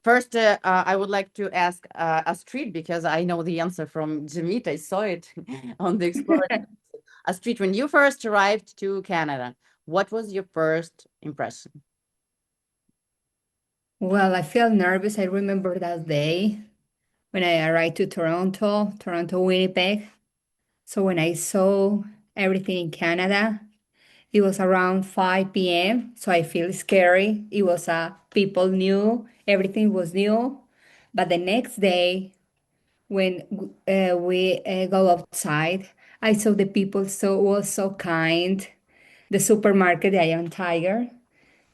First, I would like to ask Astrid, because I know the answer from Yamit. I saw it on the Explorer. Astrid, when you first arrived to Canada, what was your first impression? Well, I felt nervous. I remember that day when I arrived to Toronto, Winnipeg. So when I saw everything in Canada, it was around 5 p.m. So I feel scary. It was people new, everything was new. But the next day, when we go outside, I saw the people was so kind. The supermarket, the Iron Tiger.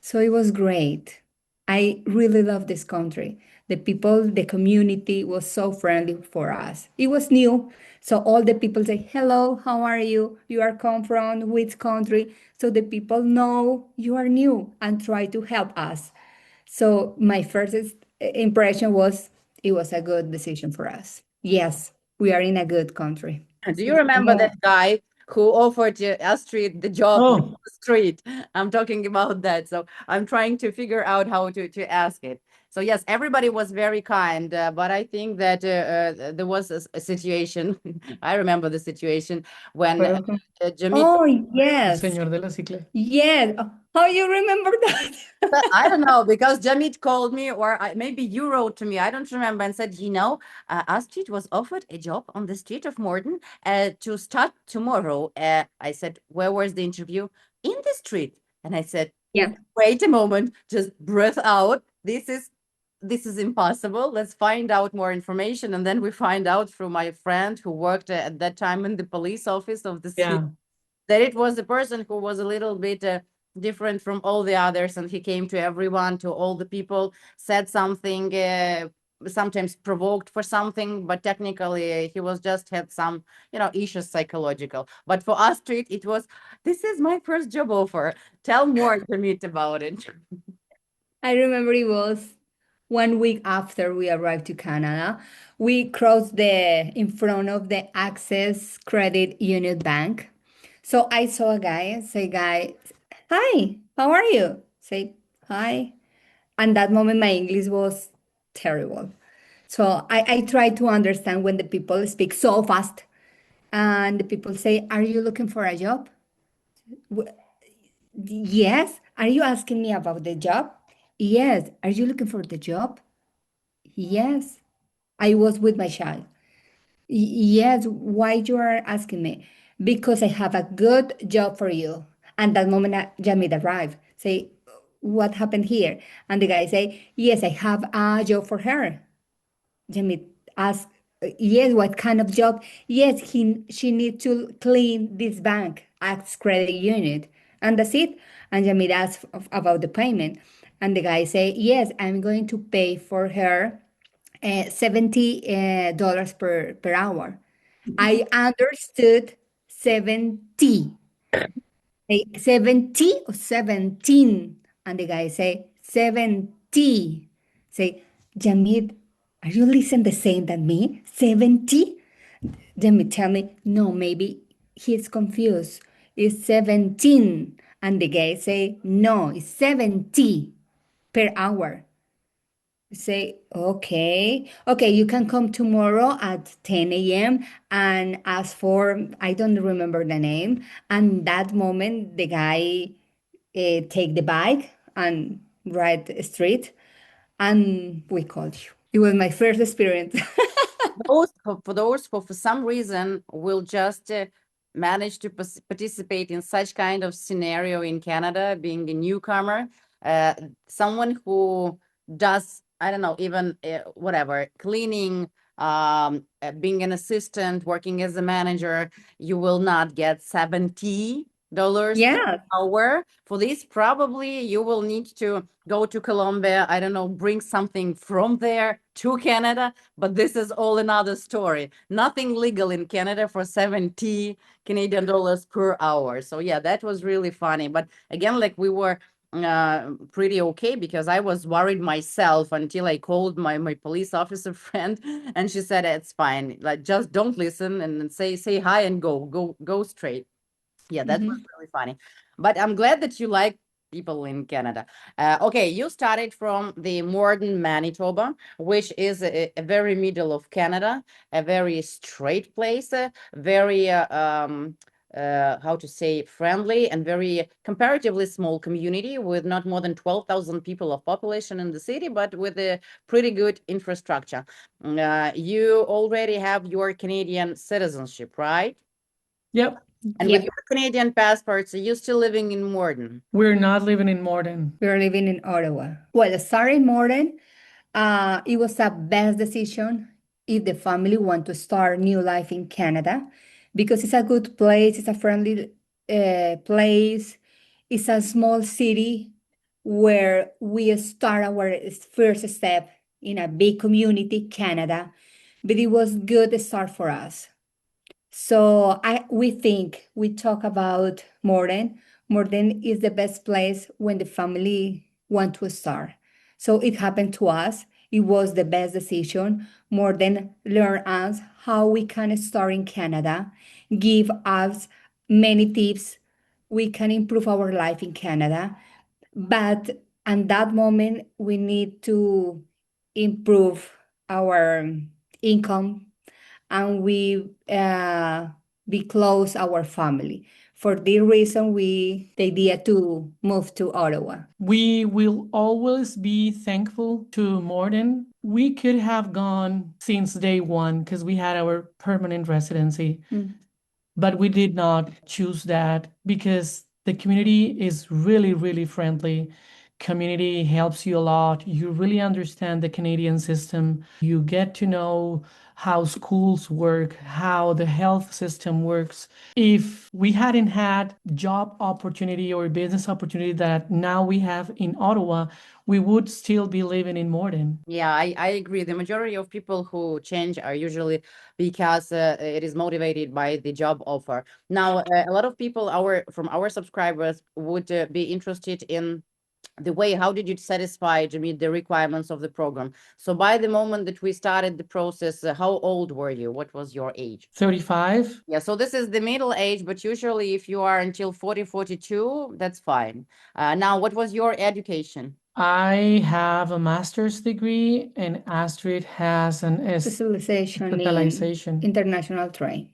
So it was great. I really love this country. The people, the community was so friendly for us. It was new. So all the people say, hello, how are you? You are come from which country? So the people know you are new and try to help us. So my first impression was it was a good decision for us. Yes, we are in a good country. Do you remember that guy who offered Astrid the job on Oh, the street? I'm talking about that. So I'm trying to figure out how to ask it. So yes, everybody was very kind, but I think that there was a situation. I remember the situation when Welcome. Jamit. Oh, el yes. señor de la cicla. Yes. How you remember that? I don't know, because Jamit called me, or maybe you wrote to me, I don't remember, and said, Astrid was offered a job on the street of Morden to start tomorrow. I said, where was the interview? In the street. And I said, Yeah. wait a moment, just breath out. This is impossible. Let's find out more information. And then we find out through my friend who worked at that time in the police office of the city, Yeah. that it was the person who was a little bit different from all the others, and he came to everyone, to all the people, said something, sometimes provoked for something, but technically he was just had some, issues psychological. But for us, street, it was, this is my first job offer. Tell more to me about it. I remember it was 1 week after we arrived to Canada. We crossed in front of the Access Credit Union Bank. So I saw a guy, say, guy, hi, how are you? Say, hi. And that moment, my English was terrible. So I tried to understand when the people speak so fast and the people say, are you looking for a job? Yes. Are you asking me about the job? Yes. Are you looking for the job? Yes. I was with my child. Yes. Why you are asking me? Because I have a good job for you. And that moment, Jamid arrived. Say, what happened here? And the guy say, yes, I have a job for her. Jamid asked, yes, what kind of job? Yes, she needs to clean this bank, Acts Credit Unit. And that's it. And Jamid asked about the payment. And the guy say, yes, I'm going to pay for her $70 per hour. I understood 70. 70 or 17? And the guy say, 70. Say, Jamid, are you listening the same than me? 70? Jamid tell me, no, maybe he's confused. It's 17. And the guy say, no, it's 70 per hour. Say, okay, you can come tomorrow at 10 a.m. and ask for, I don't remember the name. And that moment, the guy take the bike and ride straight, and we called you. It was my first experience. For those who for some reason will just manage to participate in such kind of scenario in Canada, being a newcomer, someone who does, I don't know, even whatever, cleaning, being an assistant, working as a manager, you will not get $70 Yeah. hour. For this, probably you will need to go to Colombia, I don't know, bring something from there to Canada, but this is all another story. Nothing legal in Canada for 70 Canadian dollars per hour. So yeah, that was really funny. But again, like we were pretty okay, because I was worried myself until I called my police officer friend, and she said it's fine, like just don't listen and say hi and go straight. Yeah, that was Mhm. really funny. But I'm glad that you like people in Canada. Okay, you started from the modern Manitoba, which is a very middle of Canada, a very straight place, very how to say, friendly and very comparatively small community with not more than 12,000 people of population in the city, but with a pretty good infrastructure. You already have your Canadian citizenship, right? Yep. And Yeah, with your Canadian passports, are you still living in Morden? We're not living in Morden. we're living in Ottawa. Well, starting Morden, it was a best decision if the family want to start new life in Canada because it's a good place, it's a friendly place, it's a small city where we start our first step in a big community, Canada, but it was good start for us. So we think we talk about Morden. Morden is the best place when the family want to start. So it happened to us. It was the best decision. Morden learn us how we can start in Canada, give us many tips. We can improve our life in Canada. But at that moment, we need to improve our income and we close our family. For this reason, we the idea to move to Ottawa. We will always be thankful to Morden. We could have gone since day one because we had our permanent residency, but we did not choose that because the community is really, really friendly. Community helps you a lot. You really understand the Canadian system. You get to know how schools work, how the health system works. If we hadn't had job opportunity or business opportunity that now we have in Ottawa, we would still be living in Morden. Yeah, I agree. The majority of people who change are usually because it is motivated by the job offer. Now, a lot of people from our subscribers would be interested in the way how did you satisfy to meet the requirements of the program. So by the moment that we started the process, how old were you? What was your age? 35. Yeah, so this is the middle age, but usually if you are until 40, 42, that's fine. Now, what was your education? I have a master's degree and Astrid has an Specialization in specialization. international trade.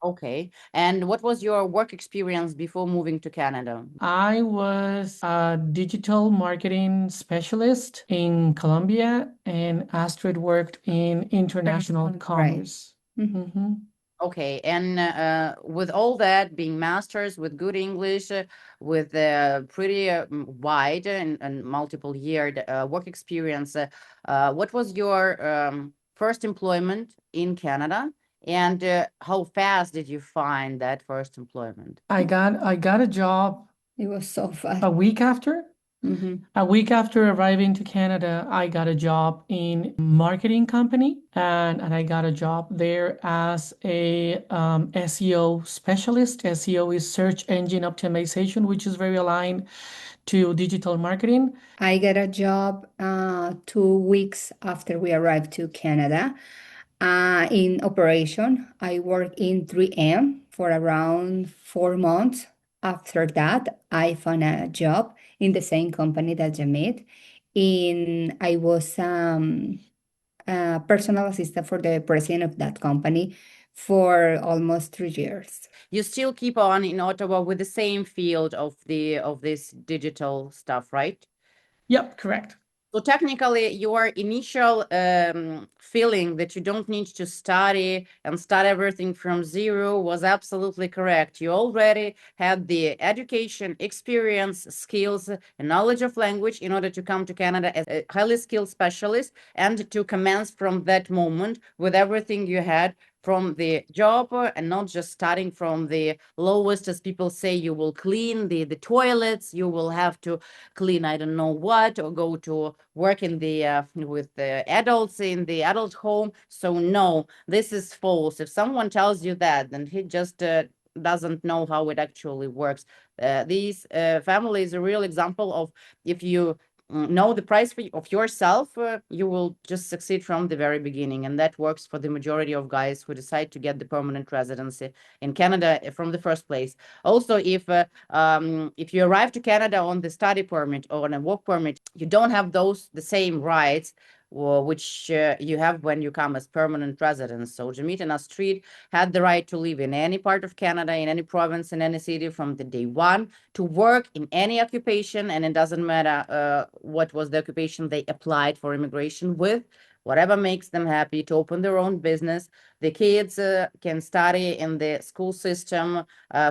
Okay. And what was your work experience before moving to Canada? I was a digital marketing specialist in Colombia, and Astrid worked in international Right. commerce. Mhm. Mhm. Okay, and with all that, being masters with good English, with pretty wide and multiple year work experience, what was your first employment in Canada, and how fast did you find that first employment? I got a job It was so fast. a week after. Mhm. A week after arriving to Canada, I got a job in marketing company, and I got a job there as a SEO specialist. SEO is search engine optimization, which is very aligned to digital marketing. I got a job 2 weeks after we arrived to Canada in operation. I worked in 3M for around 4 months. After that, I found a job in the same company that Yamit. I was a personal assistant for the president of that company for almost 3 years. You still keep on in Ottawa with the same field of this digital stuff, right? Yep, correct. So technically, your initial feeling that you don't need to study and start everything from zero was absolutely correct. You already had the education, experience, skills, and knowledge of language in order to come to Canada as a highly skilled specialist and to commence from that moment with everything you had from the job and not just starting from the lowest, as people say. You will clean the toilets, you will have to clean I don't know what, or go to work in the with the adults in the adult home. So no, this is false. If someone tells you that, then he just doesn't know how it actually works. These family is a real example of if you know the price of yourself, you will just succeed from the very beginning. And that works for the majority of guys who decide to get the permanent residency in Canada from the first place. Also, if you arrive to Canada on the study permit or on a work permit, you don't have the same rights which you have when you come as permanent residents. So Yamit and Astrid had the right to live in any part of Canada, in any province, in any city from the day one, to work in any occupation, and it doesn't matter what was the occupation they applied for immigration with. Whatever makes them happy, to open their own business. The kids can study in the school system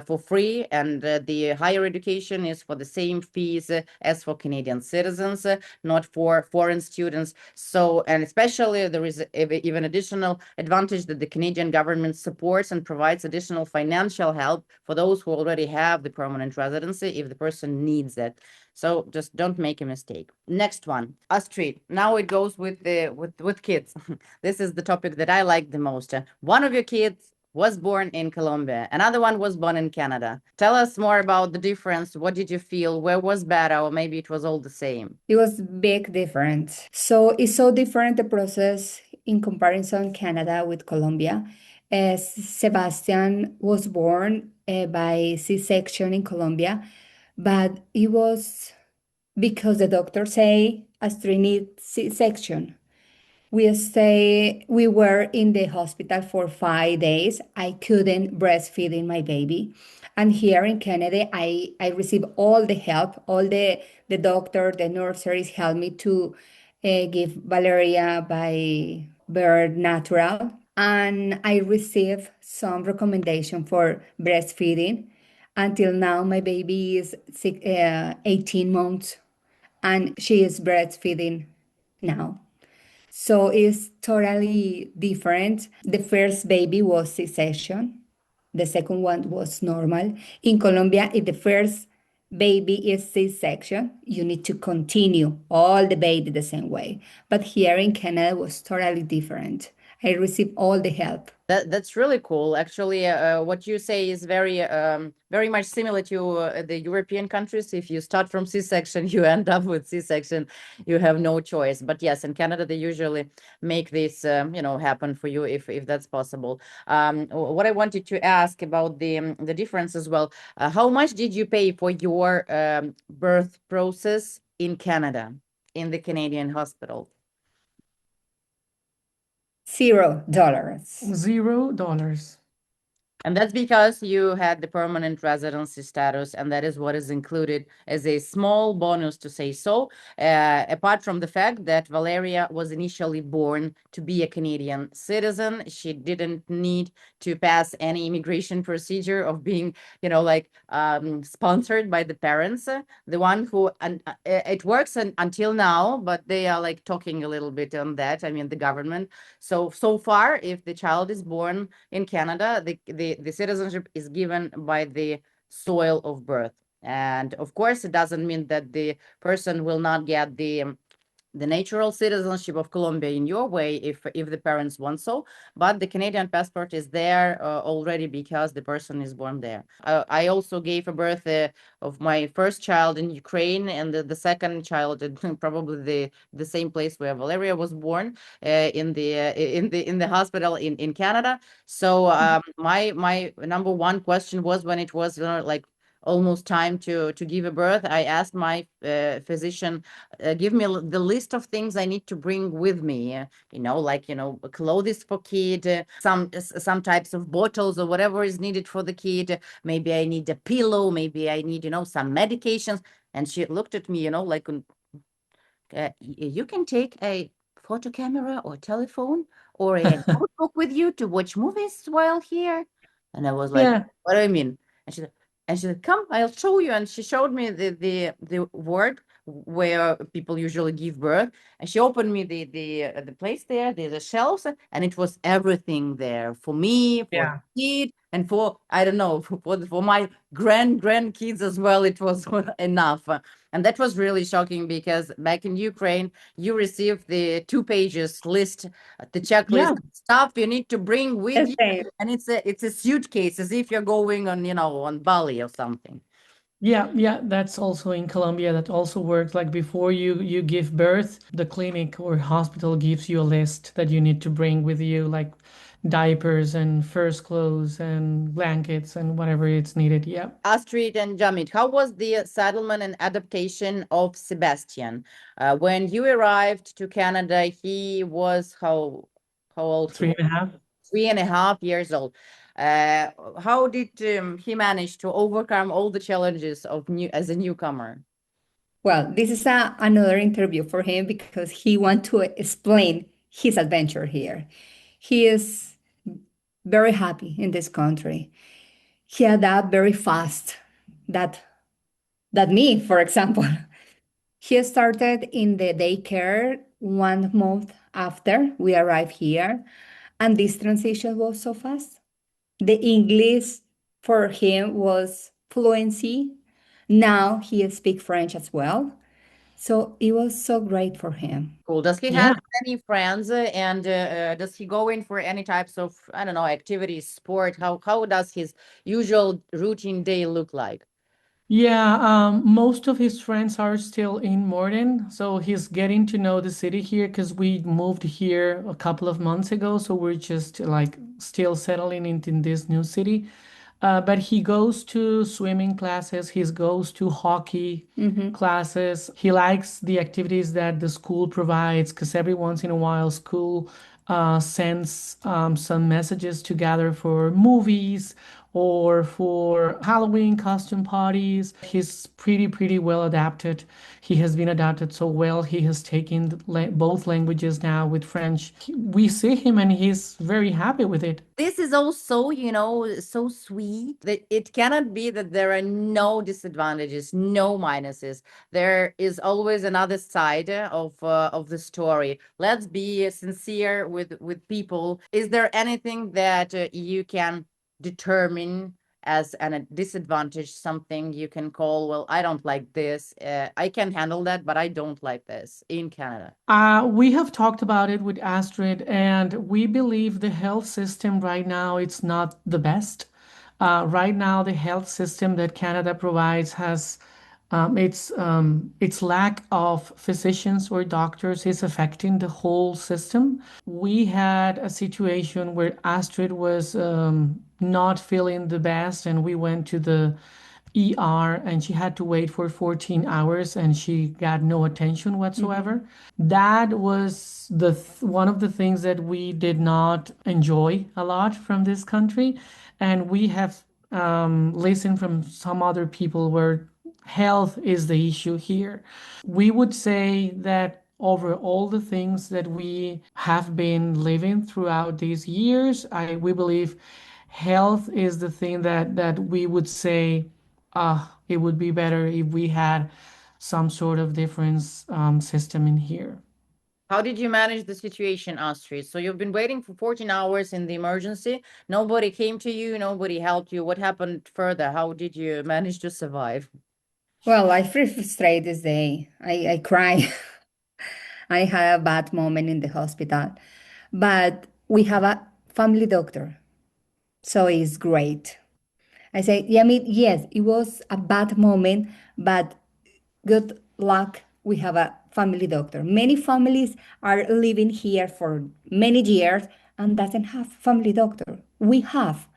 for free, and the higher education is for the same fees as for Canadian citizens, not for foreign students. So, and especially there is even additional advantage that the Canadian government supports and provides additional financial help for those who already have the permanent residency if the person needs it. So just don't make a mistake. Next one, Astrid. Now it goes with kids. This is the topic that I like the most. One of your kids was born in Colombia. Another one was born in Canada. Tell us more about the difference. What did you feel? Where was better? Or maybe it was all the same. It was big difference. So it's so different the process in comparison Canada with Colombia. As Sebastian was born by C-section in Colombia, but it was because the doctor say Astrid needs C-section. We were in the hospital for 5 days. I couldn't breastfeeding my baby. And here in Canada, I received all the help, all the doctor, the nurseries helped me to give Valeria by birth natural. And I received some recommendation for breastfeeding. Until now, my baby is 18 months and she is breastfeeding now. So it's totally different. The first baby was C-section. The second one was normal. In Colombia, if the first baby is C-section, you need to continue all the baby the same way. But here in Canada was totally different. I received all the help. That's really cool. Actually, what you say is very much similar to the European countries. If you start from C-section, you end up with C-section. You have no choice. But yes, in Canada, they usually make this, happen for you if that's possible. What I wanted to ask about the difference as well. How much did you pay for your birth process in Canada, in the Canadian hospital? $0. $0. And that's because you had the permanent residency status, and that is what is included as a small bonus, to say so. Apart from the fact that Valeria was initially born to be a Canadian citizen, she didn't need to pass any immigration procedure of being, sponsored by the parents. The one who, and it works until now, but they are like talking a little bit on that. I mean, the government. So far, if the child is born in Canada, the citizenship is given by the soil of birth. And of course, it doesn't mean that the person will not get the natural citizenship of Colombia in your way if the parents want so, but the Canadian passport is there already because the person is born there. I also gave a birth of my first child in Ukraine, and the second child in probably the same place where Valeria was born, in the hospital in Canada. So my number one question was, when it was like almost time to give a birth, I asked my physician, give me the list of things I need to bring with me, clothes for kid, some types of bottles or whatever is needed for the kid. Maybe I need a pillow, maybe I need, some medications. And she looked at me, like, you can take a photo camera or telephone or a notebook with you to watch movies while here. And I was like, Yeah. what do you mean? And she said, come, I'll show you. And she showed me the ward where people usually give birth. And she opened me the place there, the shelves, and it was everything there for me, for the kid, and for, I don't know, for my grandkids as well. It was enough. And that was really shocking, because back in Ukraine, you received the 2 pages list, the checklist stuff you need to bring with you. Same. And it's a suitcase, as if you're going on, on Bali or something. Yeah, that's also in Colombia. That also works. Like before you give birth, the clinic or hospital gives you a list that you need to bring with you, like diapers and first clothes and blankets and whatever it's needed. Yeah. Astrid and Jamit, how was the settlement and adaptation of Sebastian? When you arrived to Canada, he was how old he Three was? and a half. 3.5 years old. Uh, how did he manage to overcome all the challenges of new as a newcomer? Well, this is another interview for him because he wants to explain his adventure here. He is very happy in this country. He adapt very fast. That that me, for example. He started in the daycare 1 month after we arrived here, and this transition was so fast. The English for him was fluency. Now he speaks French as well. So it was so great for him. Cool. Does he Yeah. have any friends and does he go in for any types of, I don't know, activities, sport? How does his usual routine day look like? Yeah, most of his friends are still in Morden, so he's getting to know the city here because we moved here a couple of months ago, so we're just like still settling into this new city. But he goes to swimming classes, he goes to hockey classes. He likes the activities that the school provides because every once in a while, school sends some messages together for movies or for Halloween costume parties. He's pretty well adapted. He has been adapted so well. He has taken both languages now with French. We see him and he's very happy with it. This is also, so sweet that it cannot be that there are no disadvantages, no minuses. There is always another side of the story. Let's be sincere with people. Is there anything that you can determine as a disadvantage, something you can call, well, I don't like this. I can handle that, but I don't like this in Canada. We have talked about it with Astrid, and we believe the health system right now it's not the best. Right now, the health system that Canada provides has its lack of physicians or doctors is affecting the whole system. We had a situation where Astrid was not feeling the best, and we went to the ER and she had to wait for 14 hours and she got no attention whatsoever. That was one of the things that we did not enjoy a lot from this country. And we have listened from some other people where health is the issue here. We would say that over all the things that we have been living throughout these years, we believe health is the thing that we would say it would be better if we had some sort of difference system in here. How did you manage the situation, Astrid? So you've been waiting for 14 hours in the emergency. Nobody came to you, nobody helped you. What happened further? How did you manage to survive? Well, I feel frustrated this day. I cry. I had a bad moment in the hospital. But we have a family doctor. So it's great. I say, yeah, yes, it was a bad moment, but good luck. We have a family doctor. Many families are living here for many years and doesn't have family doctor. We have.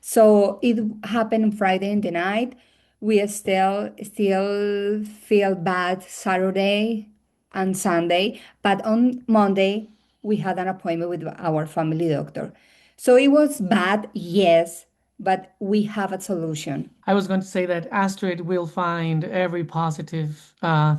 So it happened Friday in the night. We still feel bad Saturday and Sunday, but on Monday we had an appointment with our family doctor. So it was bad, yes, but we have a solution. I was going to say that Astrid will find every positive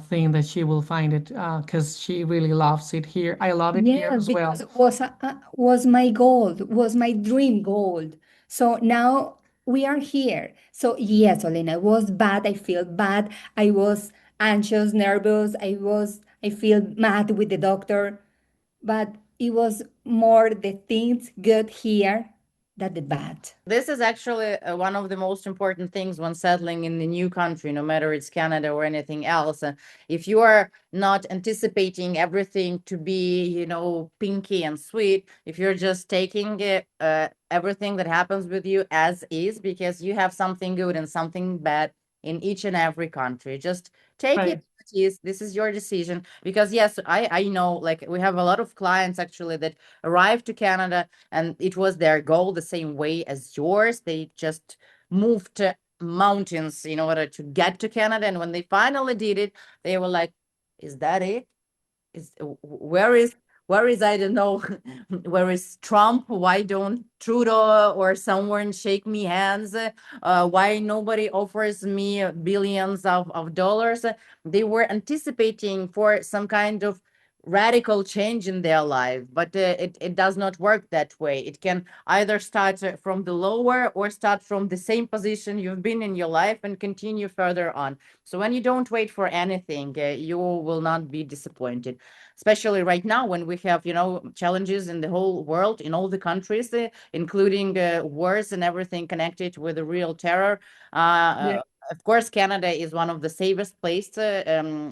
thing that she will find it because she really loves it here. I love it here Yes, as well. because it was my goal, was my dream goal. So now we are here. So yes, Olena, it was bad. I feel bad. I was anxious, nervous. I feel mad with the doctor, but it was more the things good here than the bad. This is actually one of the most important things when settling in the new country, no matter it's Canada or anything else. If you are not anticipating everything to be, pinky and sweet, if you're just taking it, everything that happens with you as is, because you have something good and something bad in each and every country. Just take Right. it as it is. This is your decision. Because yes, I know, like, we have a lot of clients actually that arrived to Canada and it was their goal the same way as yours. They just moved to mountains in order to get to Canada. And when they finally did it, they were like, is that it? Where is I don't know where is Trump? Why don't Trudeau or someone shake me hands? Why nobody offers me billions of dollars? They were anticipating for some kind of radical change in their life, but it does not work that way. It can either start from the lower or start from the same position you've been in your life and continue further on. So when you don't wait for anything, you will not be disappointed, especially right now when we have, challenges in the whole world, in all the countries, including wars and everything connected with the real terror. Yeah. Of course, Canada is one of the safest places,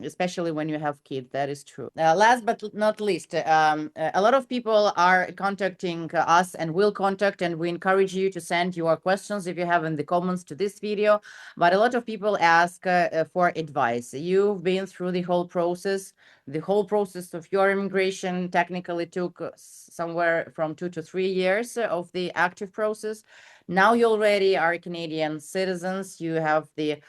especially when you have kids. That is true. Last but not least, a lot of people are contacting us and will contact, and we encourage you to send your questions if you have in the comments to this video. But a lot of people ask for advice. You've been through the whole process. The whole process of your immigration technically took somewhere from 2 to 3 years of the active process. Now you already are Canadian citizens. You have the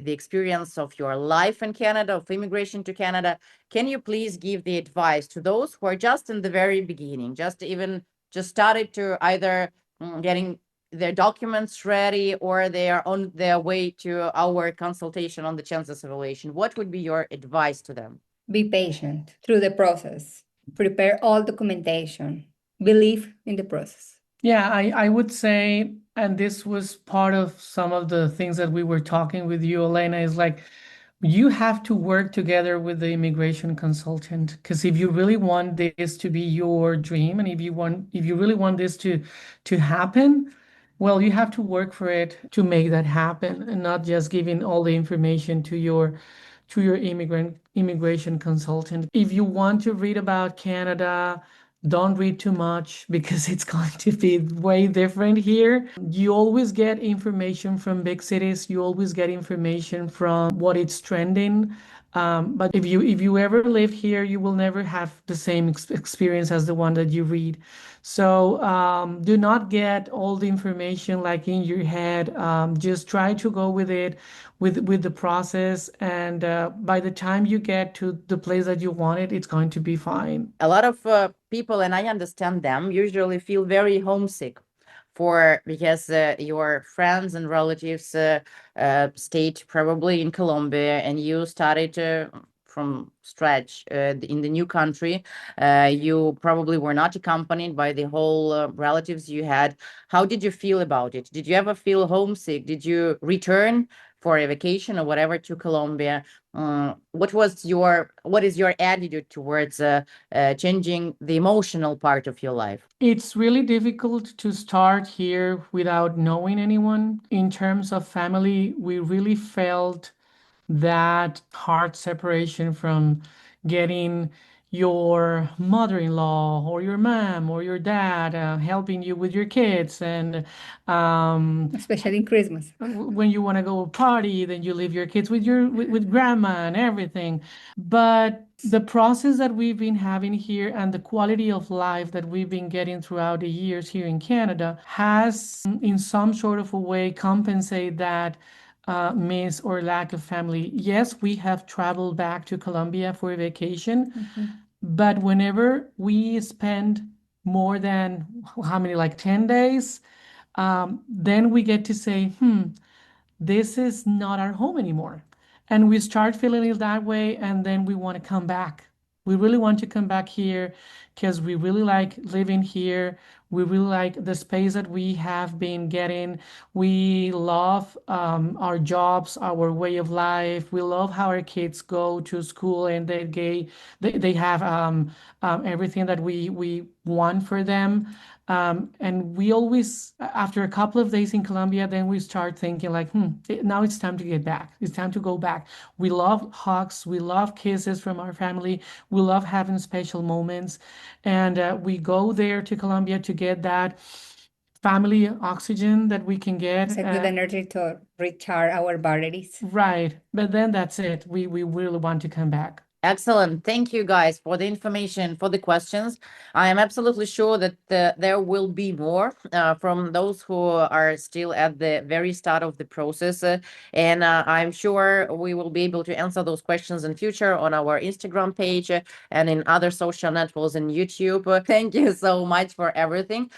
experience of your life in Canada, of immigration to Canada. Can you please give the advice to those who are just in the very beginning, just started to either getting their documents ready, or they are on their way to our consultation on the chances of relation? What would be your advice to them? Be patient through the process. Prepare all documentation. Believe in the process. Yeah, I would say, and this was part of some of the things that we were talking with you, Elena, is like you have to work together with the immigration consultant, because if you really want this to be your dream, and if you really want this to happen, well, you have to work for it to make that happen, and not just giving all the information to your immigration consultant. If you want to read about Canada, don't read too much, because it's going to be way different here. You always get information from big cities. You always get information from what it's trending. But if you ever live here, you will never have the same experience as the one that you read. So do not get all the information like in your head. Just try to go with it, with the process, and by the time you get to the place that you want it's going to be fine. A lot of people, and I understand them, usually feel very homesick because your friends and relatives stayed probably in Colombia, and you started from scratch in the new country. You probably were not accompanied by the whole relatives you had. How did you feel about it? Did you ever feel homesick? Did you return for a vacation or whatever to Colombia? What is your attitude towards changing the emotional part of your life? It's really difficult to start here without knowing anyone. In terms of family, we really felt that hard separation from getting your mother-in-law or your mom or your dad helping you with your kids, and Especially in Christmas. when you want to go party, then you leave your kids with grandma and everything. But the process that we've been having here and the quality of life that we've been getting throughout the years here in Canada has, in some sort of a way, compensate that miss or lack of family. Yes, we have traveled back to Colombia for a vacation, but whenever we spend more than how many, like 10 days, then we get to say, this is not our home anymore. And we start feeling it that way, and then we want to come back. We really want to come back here because we really like living here. We really like the space that we have been getting. We love our jobs, our way of life. We love how our kids go to school and they have everything that we want for them. And we always, after a couple of days in Colombia, then we start thinking like, now it's time to get back. It's time to go back. We love hugs. We love kisses from our family. We love having special moments. And we go there to Colombia to get that. family oxygen that we can get. It's a good energy to recharge our batteries. Right. But then that's it. We really want to come back. Excellent. Thank you guys for the information, for the questions. I am absolutely sure that there will be more from those who are still at the very start of the process. And I'm sure we will be able to answer those questions in future on our Instagram page and in other social networks and YouTube. Thank you so much for everything.